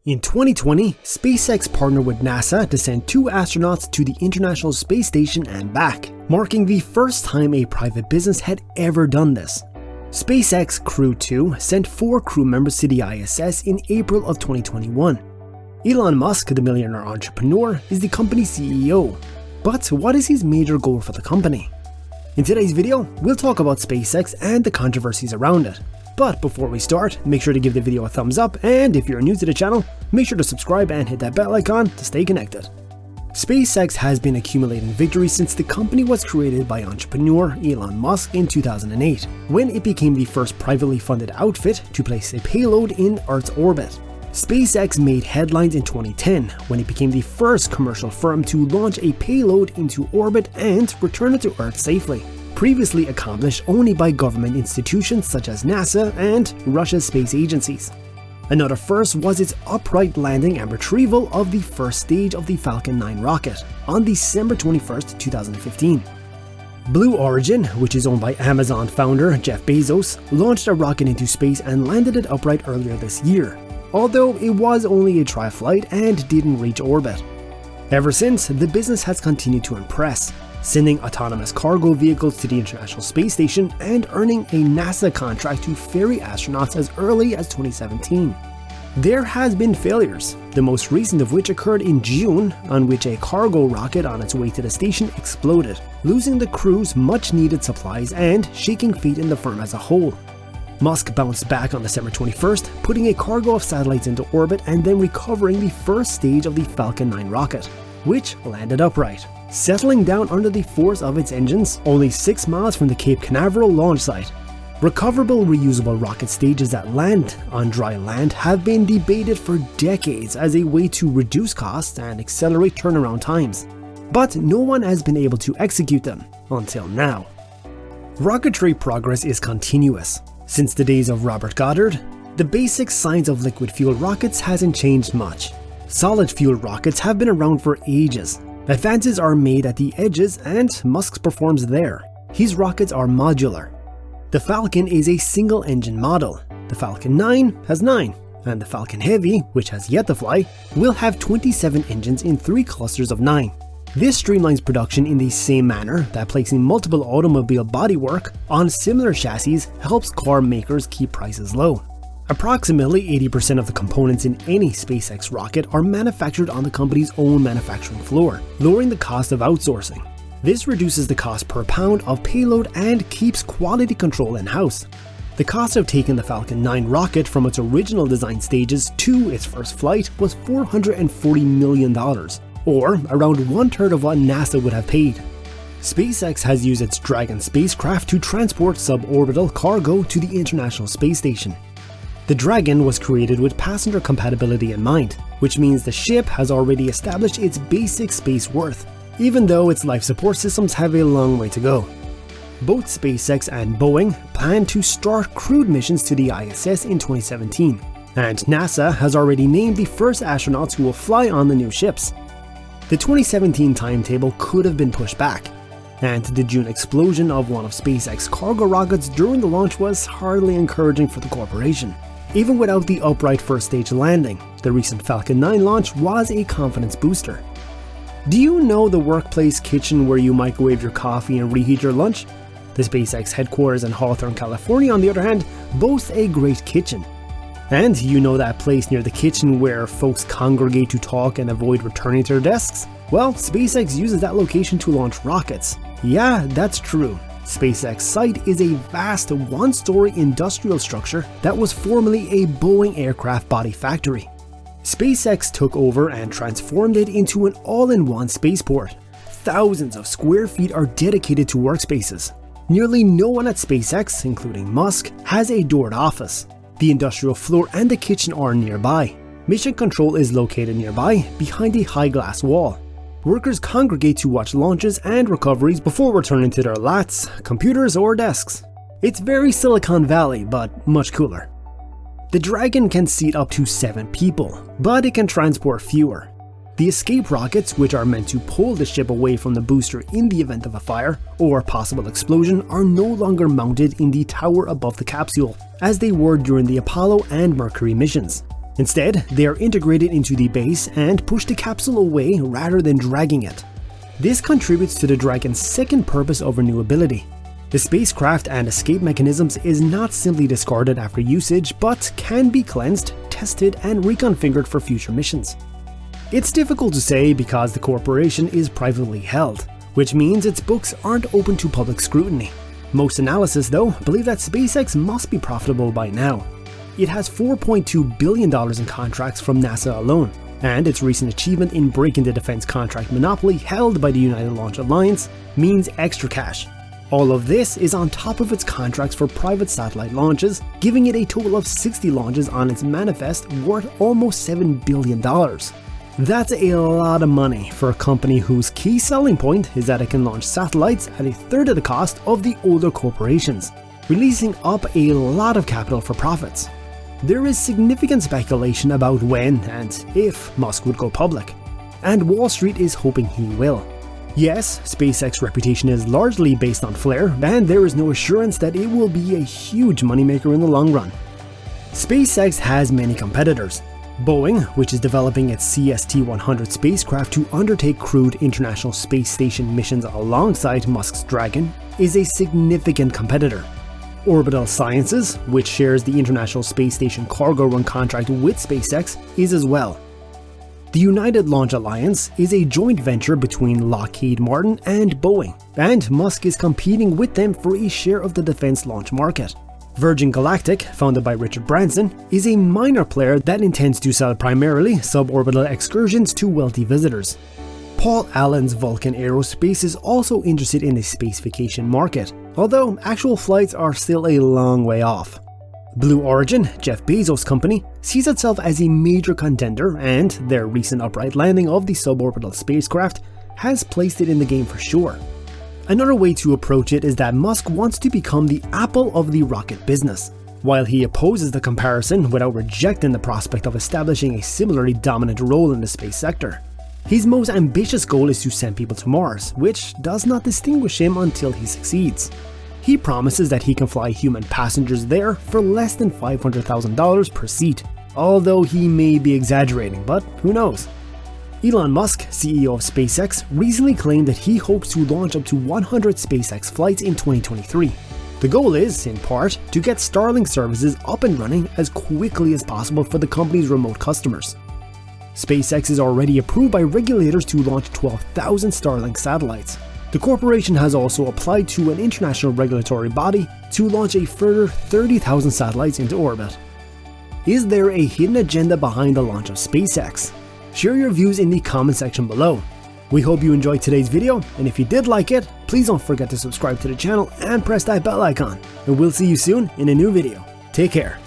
In 2020, SpaceX partnered with NASA to send 2 astronauts to the International Space Station and back, marking the first time a private business had ever done this. SpaceX Crew 2 sent 4 crew members to the ISS in April of 2021. Elon Musk, the millionaire entrepreneur, is the company's CEO. But what is his major goal for the company? In today's video, we'll talk about SpaceX and the controversies around it. But before we start, make sure to give the video a thumbs up, and if you're new to the channel, make sure to subscribe and hit that bell icon to stay connected. SpaceX has been accumulating victories since the company was created by entrepreneur Elon Musk in 2008, when it became the first privately funded outfit to place a payload in Earth's orbit. SpaceX made headlines in 2010 when it became the first commercial firm to launch a payload into orbit and return it to Earth safely, previously accomplished only by government institutions such as NASA and Russia's space agencies. Another first was its upright landing and retrieval of the first stage of the Falcon 9 rocket on December 21, 2015. Blue Origin, which is owned by Amazon founder Jeff Bezos, launched a rocket into space and landed it upright earlier this year, although it was only a trial flight and didn't reach orbit. Ever since, the business has continued to impress, sending autonomous cargo vehicles to the International Space Station and earning a NASA contract to ferry astronauts as early as 2017. There has been failures, the most recent of which occurred in June, on which a cargo rocket on its way to the station exploded, losing the crew's much-needed supplies and shaking faith in the firm as a whole. Musk bounced back on December 21st, putting a cargo of satellites into orbit and then recovering the first stage of the Falcon 9 rocket, which landed upright, settling down under the force of its engines only 6 miles from the Cape Canaveral launch site. Recoverable reusable rocket stages that land on dry land have been debated for decades as a way to reduce costs and accelerate turnaround times, but no one has been able to execute them until now. Rocketry progress is continuous. Since the days of Robert Goddard, the basic science of liquid fuel rockets hasn't changed much. Solid fuel rockets have been around for ages. Advances are made at the edges and Musk performs there. His rockets are modular. The Falcon is a single-engine model. The Falcon 9 has 9, and the Falcon Heavy, which has yet to fly, will have 27 engines in 3 clusters of 9. This streamlines production in the same manner that placing multiple automobile bodywork on similar chassis helps car makers keep prices low. Approximately 80% of the components in any SpaceX rocket are manufactured on the company's own manufacturing floor, lowering the cost of outsourcing. This reduces the cost per pound of payload and keeps quality control in-house. The cost of taking the Falcon 9 rocket from its original design stages to its first flight was $440 million, or around 1/3 of what NASA would have paid. SpaceX has used its Dragon spacecraft to transport suborbital cargo to the International Space Station. The Dragon was created with passenger compatibility in mind, which means the ship has already established its basic space worth, even though its life support systems have a long way to go. Both SpaceX and Boeing plan to start crewed missions to the ISS in 2017, and NASA has already named the first astronauts who will fly on the new ships. The 2017 timetable could have been pushed back, and the June explosion of one of SpaceX cargo rockets during the launch was hardly encouraging for the corporation. Even without the upright first stage landing, the recent Falcon 9 launch was a confidence booster. Do you know the workplace kitchen where you microwave your coffee and reheat your lunch? The SpaceX headquarters in Hawthorne, California, on the other hand, boasts a great kitchen. And you know that place near the kitchen where folks congregate to talk and avoid returning to their desks? Well, SpaceX uses that location to launch rockets. Yeah, that's true. SpaceX site is a vast one-story industrial structure that was formerly a Boeing aircraft body factory. SpaceX took over and transformed it into an all-in-one spaceport. Thousands of square feet are dedicated to workspaces. Nearly no one at SpaceX, including Musk, has a doored office. The industrial floor and the kitchen are nearby. Mission control is located nearby, behind a high glass wall. Workers congregate to watch launches and recoveries before returning to their lats, computers, or desks. It's very Silicon Valley, but much cooler. The Dragon can seat up to 7 people, but it can transport fewer. The escape rockets, which are meant to pull the ship away from the booster in the event of a fire or possible explosion, are no longer mounted in the tower above the capsule, as they were during the Apollo and Mercury missions. Instead, they are integrated into the base and push the capsule away rather than dragging it. This contributes to the Dragon's second purpose of renewability. The spacecraft and escape mechanisms is not simply discarded after usage, but can be cleansed, tested, and reconfigured for future missions. It's difficult to say because the corporation is privately held, which means its books aren't open to public scrutiny. Most analysts, though, believe that SpaceX must be profitable by now. It has $4.2 billion in contracts from NASA alone, and its recent achievement in breaking the defense contract monopoly held by the United Launch Alliance means extra cash. All of this is on top of its contracts for private satellite launches, giving it a total of 60 launches on its manifest worth almost $7 billion. That's a lot of money for a company whose key selling point is that it can launch satellites at a third of the cost of the older corporations, releasing up a lot of capital for profits. There is significant speculation about when and if Musk would go public, and Wall Street is hoping he will. Yes, SpaceX's reputation is largely based on flair, and there is no assurance that it will be a huge moneymaker in the long run. SpaceX has many competitors. Boeing, which is developing its CST-100 spacecraft to undertake crewed International Space Station missions alongside Musk's Dragon, is a significant competitor. Orbital Sciences, which shares the International Space Station cargo run contract with SpaceX, is as well. The United Launch Alliance is a joint venture between Lockheed Martin and Boeing, and Musk is competing with them for a share of the defense launch market. Virgin Galactic, founded by Richard Branson, is a minor player that intends to sell primarily suborbital excursions to wealthy visitors. Paul Allen's Vulcan Aerospace is also interested in the space vacation market, although actual flights are still a long way off. Blue Origin, Jeff Bezos' company, sees itself as a major contender, and their recent upright landing of the suborbital spacecraft has placed it in the game for sure. Another way to approach it is that Musk wants to become the Apple of the rocket business. While he opposes the comparison without rejecting the prospect of establishing a similarly dominant role in the space sector. His most ambitious goal is to send people to Mars, which does not distinguish him until he succeeds. He promises that he can fly human passengers there for less than $500,000 per seat, although he may be exaggerating, but who knows. Elon Musk, CEO of SpaceX, recently claimed that he hopes to launch up to 100 SpaceX flights in 2023. The goal is, in part, to get Starlink services up and running as quickly as possible for the company's remote customers. SpaceX is already approved by regulators to launch 12,000 Starlink satellites. The corporation has also applied to an international regulatory body to launch a further 30,000 satellites into orbit. Is there a hidden agenda behind the launch of SpaceX? Share your views in the comment section below. We hope you enjoyed today's video, and if you did like it, please don't forget to subscribe to the channel and press that bell icon. And we'll see you soon in a new video. Take care.